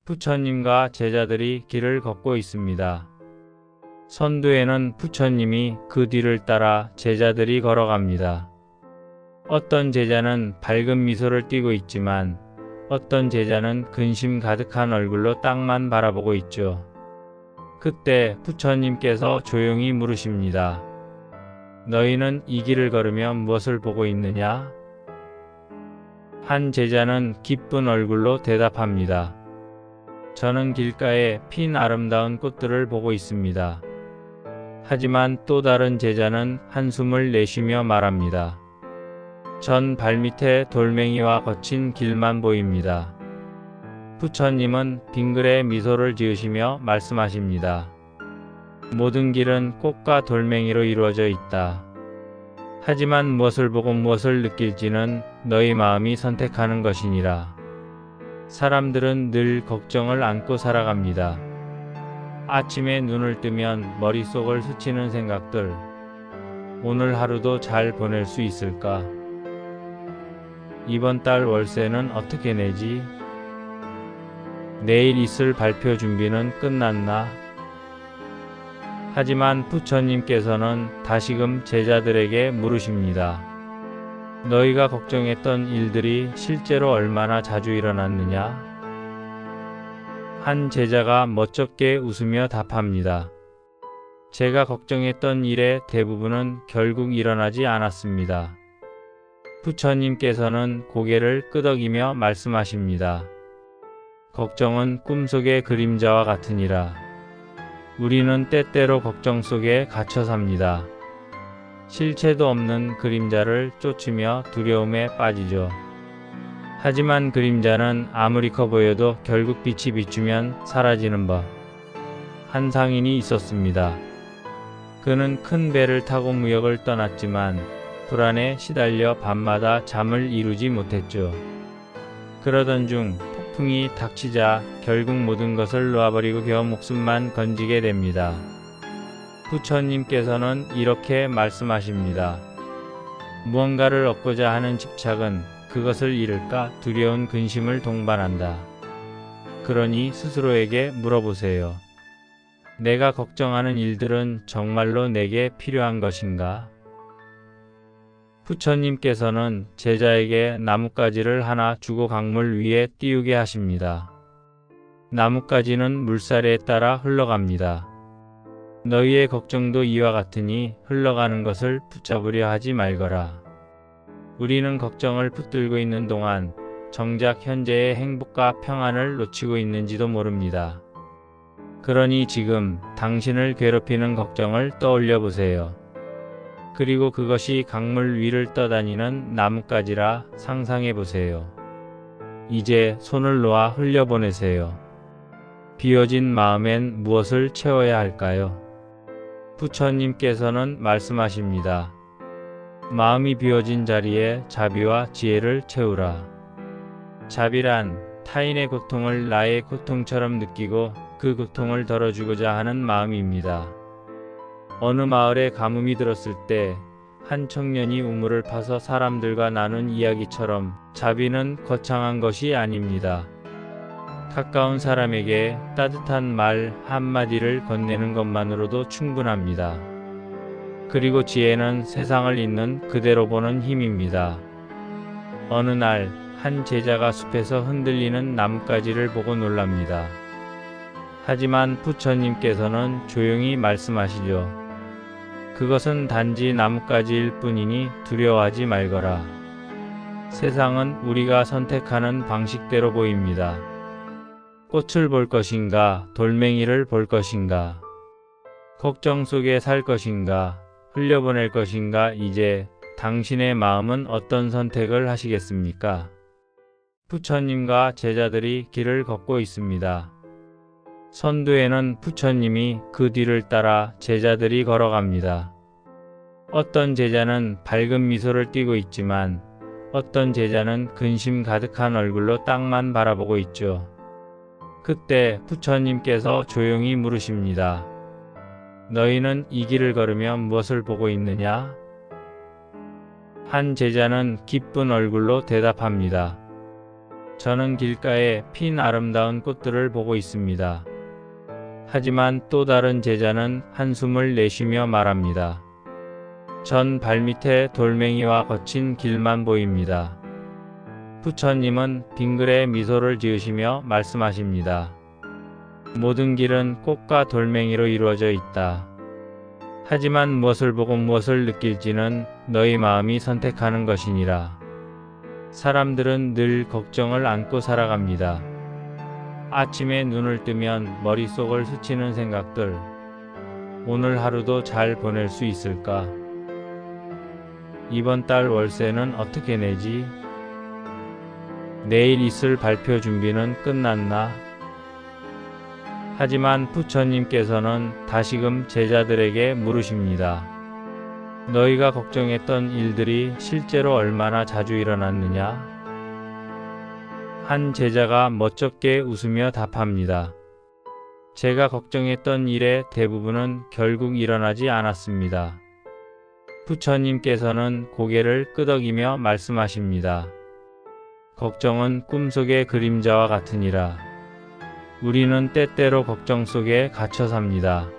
부처님과 제자들이 길을 걷고 있습니다. 선두에는 부처님이 그 뒤를 따라 제자들이 걸어갑니다. 어떤 제자는 밝은 미소를 띠고 있지만 어떤 제자는 근심 가득한 얼굴로 땅만 바라보고 있죠. 그때 부처님께서 조용히 물으십니다. 너희는 이 길을 걸으며 무엇을 보고 있느냐? 한 제자는 기쁜 얼굴로 대답합니다. 저는 길가에 핀 아름다운 꽃들을 보고 있습니다. 하지만 또 다른 제자는 한숨을 내쉬며 말합니다. 전 발밑에 돌멩이와 거친 길만 보입니다. 부처님은 빙그레 미소를 지으시며 말씀하십니다. 모든 길은 꽃과 돌멩이로 이루어져 있다. 하지만 무엇을 보고 무엇을 느낄지는 너희 마음이 선택하는 것이니라. 사람들은 늘 걱정을 안고 살아갑니다. 아침에 눈을 뜨면 머릿속을 스치는 생각들. 오늘 하루도 잘 보낼 수 있을까? 이번 달 월세는 어떻게 내지? 내일 있을 발표 준비는 끝났나? 하지만 부처님께서는 다시금 제자들에게 물으십니다. 너희가 걱정했던 일들이 실제로 얼마나 자주 일어났느냐? 한 제자가 멋쩍게 웃으며 답합니다. 제가 걱정했던 일의 대부분은 결국 일어나지 않았습니다. 부처님께서는 고개를 끄덕이며 말씀하십니다. 걱정은 꿈속의 그림자와 같으니라. 우리는 때때로 걱정 속에 갇혀 삽니다. 실체도 없는 그림자를 쫓으며 두려움에 빠지죠. 하지만 그림자는 아무리 커 보여도 결국 빛이 비추면 사라지는 법. 한 상인이 있었습니다. 그는 큰 배를 타고 무역을 떠났지만 불안에 시달려 밤마다 잠을 이루지 못했죠. 그러던 중 폭풍이 닥치자 결국 모든 것을 놓아버리고 겨우 목숨만 건지게 됩니다. 부처님께서는 이렇게 말씀하십니다. 무언가를 얻고자 하는 집착은 그것을 잃을까 두려운 근심을 동반한다. 그러니 스스로에게 물어보세요. 내가 걱정하는 일들은 정말로 내게 필요한 것인가? 부처님께서는 제자에게 나뭇가지를 하나 주고 강물 위에 띄우게 하십니다. 나뭇가지는 물살에 따라 흘러갑니다. 너희의 걱정도 이와 같으니 흘러가는 것을 붙잡으려 하지 말거라. 우리는 걱정을 붙들고 있는 동안 정작 현재의 행복과 평안을 놓치고 있는지도 모릅니다. 그러니 지금 당신을 괴롭히는 걱정을 떠올려 보세요. 그리고 그것이 강물 위를 떠다니는 나뭇가지라 상상해 보세요. 이제 손을 놓아 흘려보내세요. 비워진 마음엔 무엇을 채워야 할까요? 부처님께서는 말씀하십니다. 마음이 비워진 자리에 자비와 지혜를 채우라. 자비란 타인의 고통을 나의 고통처럼 느끼고 그 고통을 덜어주고자 하는 마음입니다. 어느 마을에 가뭄이 들었을 때 한 청년이 우물을 파서 사람들과 나눈 이야기처럼 자비는 거창한 것이 아닙니다. 가까운 사람에게 따뜻한 말 한마디를 건네는 것만으로도 충분합니다. 그리고 지혜는 세상을 있는 그대로 보는 힘입니다. 어느 날 한 제자가 숲에서 흔들리는 나뭇가지를 보고 놀랍니다. 하지만 부처님께서는 조용히 말씀하시죠. 그것은 단지 나뭇가지일 뿐이니 두려워하지 말거라. 세상은 우리가 선택하는 방식대로 보입니다. 꽃을 볼 것인가, 돌멩이를 볼 것인가, 걱정 속에 살 것인가, 흘려보낼 것인가, 이제 당신의 마음은 어떤 선택을 하시겠습니까? 부처님과 제자들이 길을 걷고 있습니다. 선두에는 부처님이 그 뒤를 따라 제자들이 걸어갑니다. 어떤 제자는 밝은 미소를 띠고 있지만 어떤 제자는 근심 가득한 얼굴로 땅만 바라보고 있죠. 그때 부처님께서 조용히 물으십니다. 너희는 이 길을 걸으며 무엇을 보고 있느냐? 한 제자는 기쁜 얼굴로 대답합니다. 저는 길가에 핀 아름다운 꽃들을 보고 있습니다. 하지만 또 다른 제자는 한숨을 내쉬며 말합니다. 전 발밑에 돌멩이와 거친 길만 보입니다. 부처님은 빙그레 미소를 지으시며 말씀하십니다. 모든 길은 꽃과 돌멩이로 이루어져 있다. 하지만 무엇을 보고 무엇을 느낄지는 너희 마음이 선택하는 것이니라. 사람들은 늘 걱정을 안고 살아갑니다. 아침에 눈을 뜨면 머릿속을 스치는 생각들. 오늘 하루도 잘 보낼 수 있을까? 이번 달 월세는 어떻게 내지? 내일 있을 발표 준비는 끝났나? 하지만 부처님께서는 다시금 제자들에게 물으십니다. 너희가 걱정했던 일들이 실제로 얼마나 자주 일어났느냐? 한 제자가 멋쩍게 웃으며 답합니다. 제가 걱정했던 일의 대부분은 결국 일어나지 않았습니다. 부처님께서는 고개를 끄덕이며 말씀하십니다. 걱정은 꿈속의 그림자와 같으니라. 우리는 때때로 걱정 속에 갇혀 삽니다.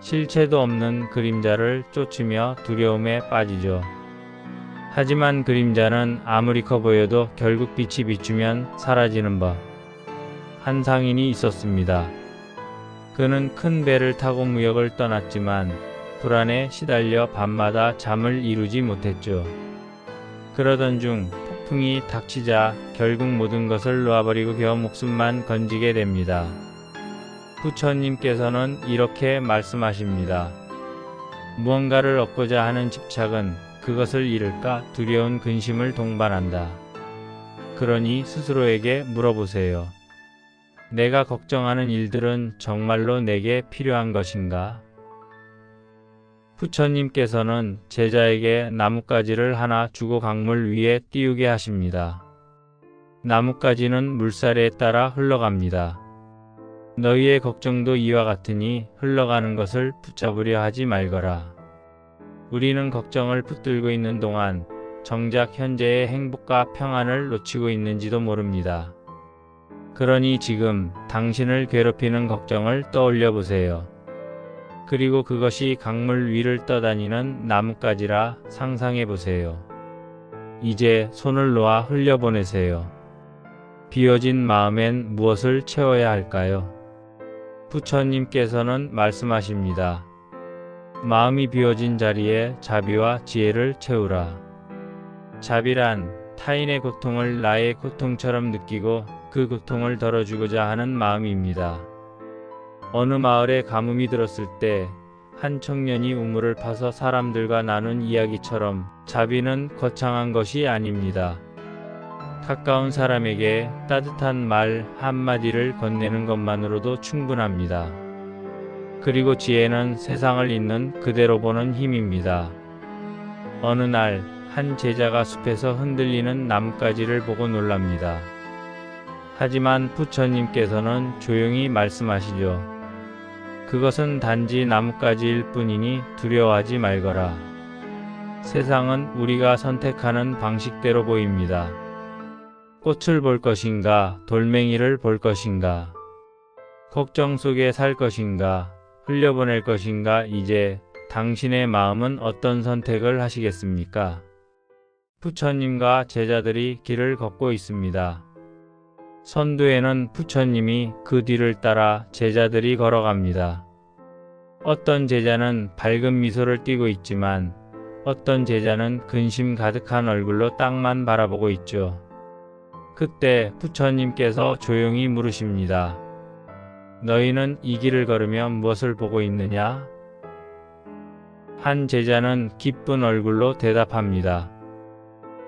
실체도 없는 그림자를 쫓으며 두려움에 빠지죠. 하지만 그림자는 아무리 커 보여도 결국 빛이 비추면 사라지는 법. 한 상인이 있었습니다. 그는 큰 배를 타고 무역을 떠났지만 불안에 시달려 밤마다 잠을 이루지 못했죠. 그러던 중 폭풍이 닥치자 결국 모든 것을 놓아버리고 겨우 목숨만 건지게 됩니다. 부처님께서는 이렇게 말씀하십니다. 무언가를 얻고자 하는 집착은 그것을 잃을까 두려운 근심을 동반한다. 그러니 스스로에게 물어보세요. 내가 걱정하는 일들은 정말로 내게 필요한 것인가? 부처님께서는 제자에게 나뭇가지를 하나 주고 강물 위에 띄우게 하십니다. 나뭇가지는 물살에 따라 흘러갑니다. 너희의 걱정도 이와 같으니 흘러가는 것을 붙잡으려 하지 말거라. 우리는 걱정을 붙들고 있는 동안 정작 현재의 행복과 평안을 놓치고 있는지도 모릅니다. 그러니 지금 당신을 괴롭히는 걱정을 떠올려 보세요. 그리고 그것이 강물 위를 떠다니는 나뭇가지라 상상해 보세요. 이제 손을 놓아 흘려보내세요. 비워진 마음엔 무엇을 채워야 할까요? 부처님께서는 말씀하십니다. 마음이 비워진 자리에 자비와 지혜를 채우라. 자비란 타인의 고통을 나의 고통처럼 느끼고 그 고통을 덜어주고자 하는 마음입니다. 어느 마을에 가뭄이 들었을 때 한 청년이 우물을 파서 사람들과 나눈 이야기처럼 자비는 거창한 것이 아닙니다. 가까운 사람에게 따뜻한 말 한마디를 건네는 것만으로도 충분합니다. 그리고 지혜는 세상을 있는 그대로 보는 힘입니다. 어느 날 한 제자가 숲에서 흔들리는 나뭇가지를 보고 놀랍니다. 하지만 부처님께서는 조용히 말씀하시죠. 그것은 단지 나뭇가지일 뿐이니 두려워하지 말거라. 세상은 우리가 선택하는 방식대로 보입니다. 꽃을 볼 것인가, 돌멩이를 볼 것인가, 걱정 속에 살 것인가, 흘려보낼 것인가, 이제 당신의 마음은 어떤 선택을 하시겠습니까? 부처님과 제자들이 길을 걷고 있습니다. 선두에는 부처님이 그 뒤를 따라 제자들이 걸어갑니다. 어떤 제자는 밝은 미소를 띠고 있지만 어떤 제자는 근심 가득한 얼굴로 땅만 바라보고 있죠. 그때 부처님께서 조용히 물으십니다. 너희는 이 길을 걸으며 무엇을 보고 있느냐? 한 제자는 기쁜 얼굴로 대답합니다.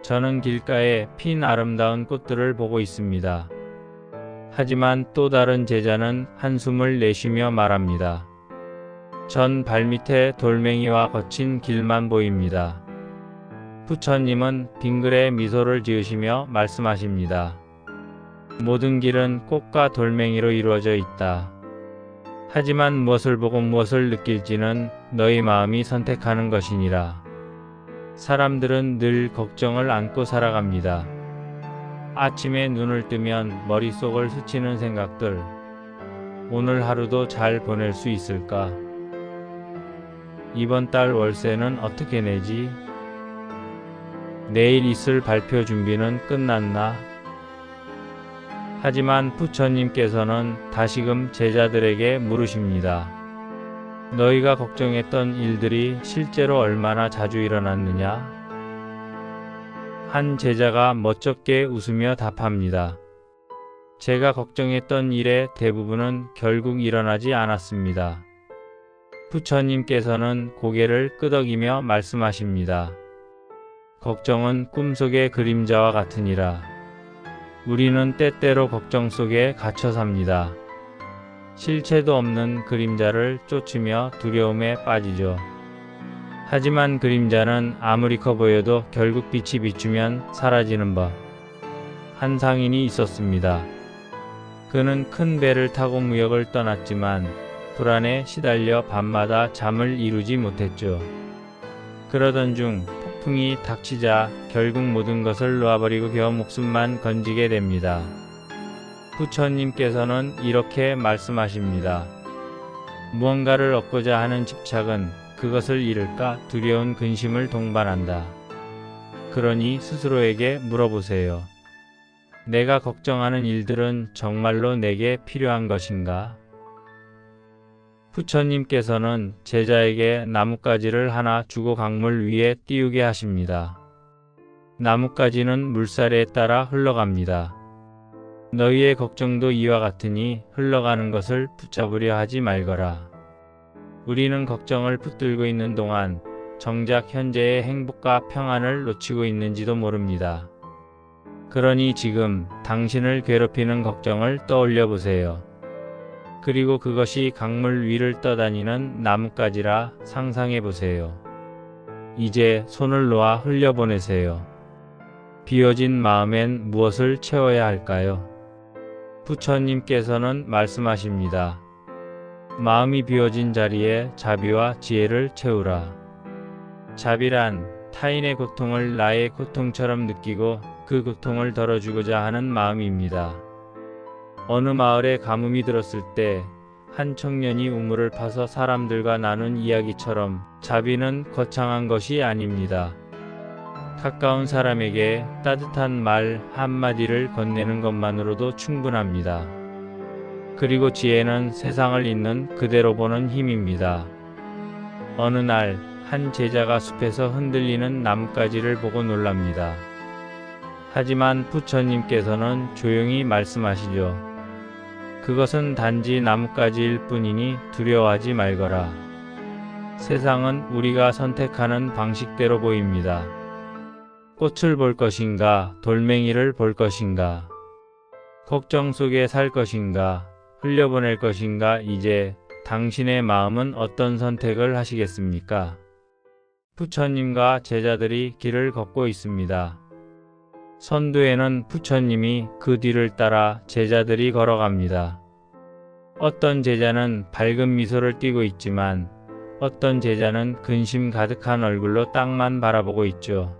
저는 길가에 핀 아름다운 꽃들을 보고 있습니다. 하지만 또 다른 제자는 한숨을 내쉬며 말합니다. 전 발밑에 돌멩이와 거친 길만 보입니다. 부처님은 빙그레 미소를 지으시며 말씀하십니다. 모든 길은 꽃과 돌멩이로 이루어져 있다. 하지만 무엇을 보고 무엇을 느낄지는 너희 마음이 선택하는 것이니라. 사람들은 늘 걱정을 안고 살아갑니다. 아침에 눈을 뜨면 머릿속을 스치는 생각들. 오늘 하루도 잘 보낼 수 있을까? 이번 달 월세는 어떻게 내지? 내일 있을 발표 준비는 끝났나? 하지만 부처님께서는 다시금 제자들에게 물으십니다. 너희가 걱정했던 일들이 실제로 얼마나 자주 일어났느냐? 한 제자가 멋쩍게 웃으며 답합니다. 제가 걱정했던 일의 대부분은 결국 일어나지 않았습니다. 부처님께서는 고개를 끄덕이며 말씀하십니다. 걱정은 꿈속의 그림자와 같으니라. 우리는 때때로 걱정 속에 갇혀 삽니다. 실체도 없는 그림자를 쫓으며 두려움에 빠지죠. 하지만 그림자는 아무리 커 보여도 결국 빛이 비추면 사라지는 법. 한 상인이 있었습니다. 그는 큰 배를 타고 무역을 떠났지만 불안에 시달려 밤마다 잠을 이루지 못했죠. 그러던 중 폭풍이 닥치자 결국 모든 것을 놓아버리고 겨우 목숨만 건지게 됩니다. 부처님께서는 이렇게 말씀하십니다. 무언가를 얻고자 하는 집착은 그것을 잃을까 두려운 근심을 동반한다. 그러니 스스로에게 물어보세요. 내가 걱정하는 일들은 정말로 내게 필요한 것인가? 부처님께서는 제자에게 나뭇가지를 하나 주고 강물 위에 띄우게 하십니다. 나뭇가지는 물살에 따라 흘러갑니다. 너희의 걱정도 이와 같으니 흘러가는 것을 붙잡으려 하지 말거라. 우리는 걱정을 붙들고 있는 동안 정작 현재의 행복과 평안을 놓치고 있는지도 모릅니다. 그러니 지금 당신을 괴롭히는 걱정을 떠올려 보세요. 그리고 그것이 강물 위를 떠다니는 나뭇가지라 상상해 보세요. 이제 손을 놓아 흘려보내세요. 비워진 마음엔 무엇을 채워야 할까요? 부처님께서는 말씀하십니다. 마음이 비워진 자리에 자비와 지혜를 채우라. 자비란 타인의 고통을 나의 고통처럼 느끼고 그 고통을 덜어주고자 하는 마음입니다. 어느 마을에 가뭄이 들었을 때 한 청년이 우물을 파서 사람들과 나눈 이야기처럼 자비는 거창한 것이 아닙니다. 가까운 사람에게 따뜻한 말 한마디를 건네는 것만으로도 충분합니다. 그리고 지혜는 세상을 있는 그대로 보는 힘입니다. 어느 날 한 제자가 숲에서 흔들리는 나뭇가지를 보고 놀랍니다. 하지만 부처님께서는 조용히 말씀하시죠. 그것은 단지 나뭇가지일 뿐이니 두려워하지 말거라. 세상은 우리가 선택하는 방식대로 보입니다. 꽃을 볼 것인가, 돌멩이를 볼 것인가, 걱정 속에 살 것인가, 흘려보낼 것인가, 이제 당신의 마음은 어떤 선택을 하시겠습니까? 부처님과 제자들이 길을 걷고 있습니다. 선두에는 부처님이 그 뒤를 따라 제자들이 걸어갑니다. 어떤 제자는 밝은 미소를 띠고 있지만 어떤 제자는 근심 가득한 얼굴로 땅만 바라보고 있죠.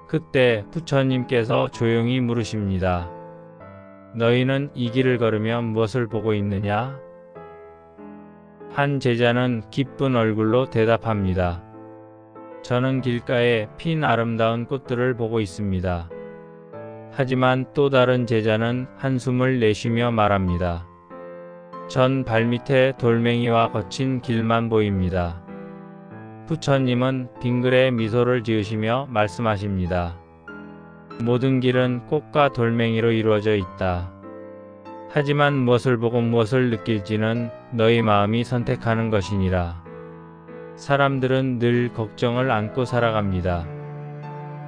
그때 부처님께서 조용히 물으십니다. 너희는 이 길을 걸으며 무엇을 보고 있느냐? 한 제자는 기쁜 얼굴로 대답합니다. 저는 길가에 핀 아름다운 꽃들을 보고 있습니다. 하지만 또 다른 제자는 한숨을 내쉬며 말합니다. 전 발밑에 돌멩이와 거친 길만 보입니다. 부처님은 빙그레 미소를 지으시며 말씀하십니다. 모든 길은 꽃과 돌멩이로 이루어져 있다. 하지만 무엇을 보고 무엇을 느낄지는 너희 마음이 선택하는 것이니라. 사람들은 늘 걱정을 안고 살아갑니다.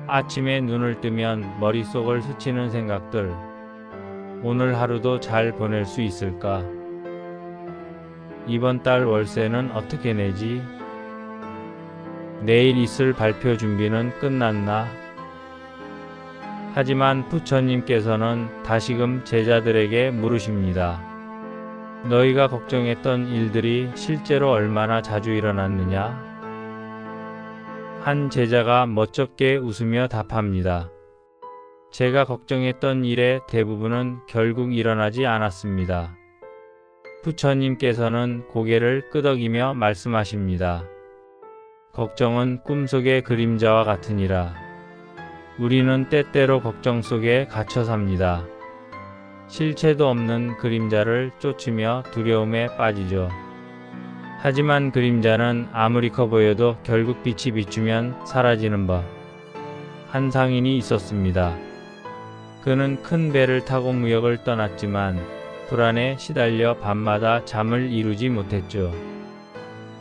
아침에 눈을 뜨면 머릿속을 스치는 생각들. 오늘 하루도 잘 보낼 수 있을까? 이번 달 월세는 어떻게 내지? 내일 있을 발표 준비는 끝났나? 하지만 부처님께서는 다시금 제자들에게 물으십니다. 너희가 걱정했던 일들이 실제로 얼마나 자주 일어났느냐? 한 제자가 멋쩍게 웃으며 답합니다. 제가 걱정했던 일의 대부분은 결국 일어나지 않았습니다. 부처님께서는 고개를 끄덕이며 말씀하십니다. 걱정은 꿈속의 그림자와 같으니라. 우리는 때때로 걱정 속에 갇혀 삽니다. 실체도 없는 그림자를 쫓으며 두려움에 빠지죠. 하지만 그림자는 아무리 커 보여도 결국 빛이 비추면 사라지는 법. 한 상인이 있었습니다. 그는 큰 배를 타고 무역을 떠났지만 불안에 시달려 밤마다 잠을 이루지 못했죠.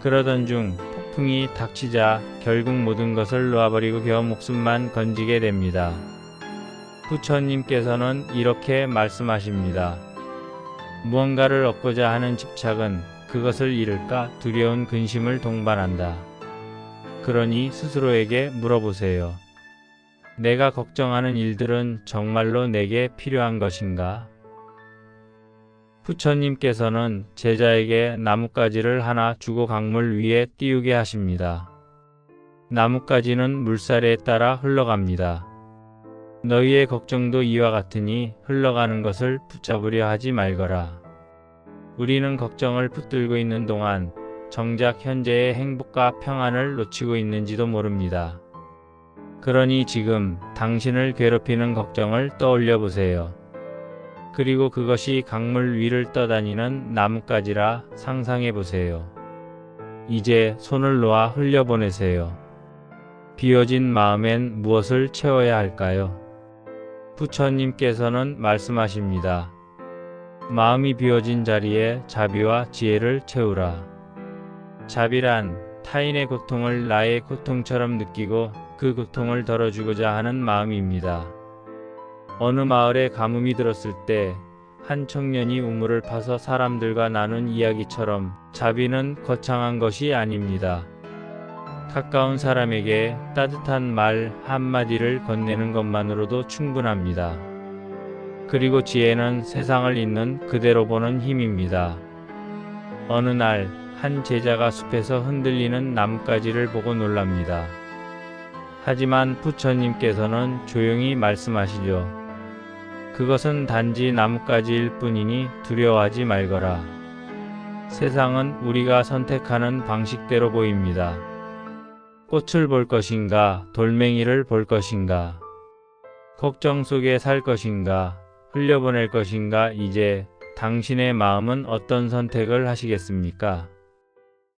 그러던 중 폭풍이 닥치자 결국 모든 것을 놓아버리고 겨우 목숨만 건지게 됩니다. 부처님께서는 이렇게 말씀하십니다. 무언가를 얻고자 하는 집착은 그것을 잃을까 두려운 근심을 동반한다. 그러니 스스로에게 물어보세요. 내가 걱정하는 일들은 정말로 내게 필요한 것인가? 부처님께서는 제자에게 나뭇가지를 하나 주고 강물 위에 띄우게 하십니다. 나뭇가지는 물살에 따라 흘러갑니다. 너희의 걱정도 이와 같으니 흘러가는 것을 붙잡으려 하지 말거라. 우리는 걱정을 붙들고 있는 동안 정작 현재의 행복과 평안을 놓치고 있는지도 모릅니다. 그러니 지금 당신을 괴롭히는 걱정을 떠올려 보세요. 그리고 그것이 강물 위를 떠다니는 나뭇가지라 상상해 보세요. 이제 손을 놓아 흘려보내세요. 비워진 마음엔 무엇을 채워야 할까요? 부처님께서는 말씀하십니다. 마음이 비워진 자리에 자비와 지혜를 채우라. 자비란 타인의 고통을 나의 고통처럼 느끼고 그 고통을 덜어주고자 하는 마음입니다. 어느 마을에 가뭄이 들었을 때 한 청년이 우물을 파서 사람들과 나눈 이야기처럼 자비는 거창한 것이 아닙니다. 가까운 사람에게 따뜻한 말 한마디를 건네는 것만으로도 충분합니다. 그리고 지혜는 세상을 있는 그대로 보는 힘입니다. 어느 날 한 제자가 숲에서 흔들리는 나뭇가지를 보고 놀랍니다. 하지만 부처님께서는 조용히 말씀하시죠. 그것은 단지 나뭇가지일 뿐이니 두려워하지 말거라. 세상은 우리가 선택하는 방식대로 보입니다. 꽃을 볼 것인가, 돌멩이를 볼 것인가, 걱정 속에 살 것인가, 흘려보낼 것인가, 이제 당신의 마음은 어떤 선택을 하시겠습니까?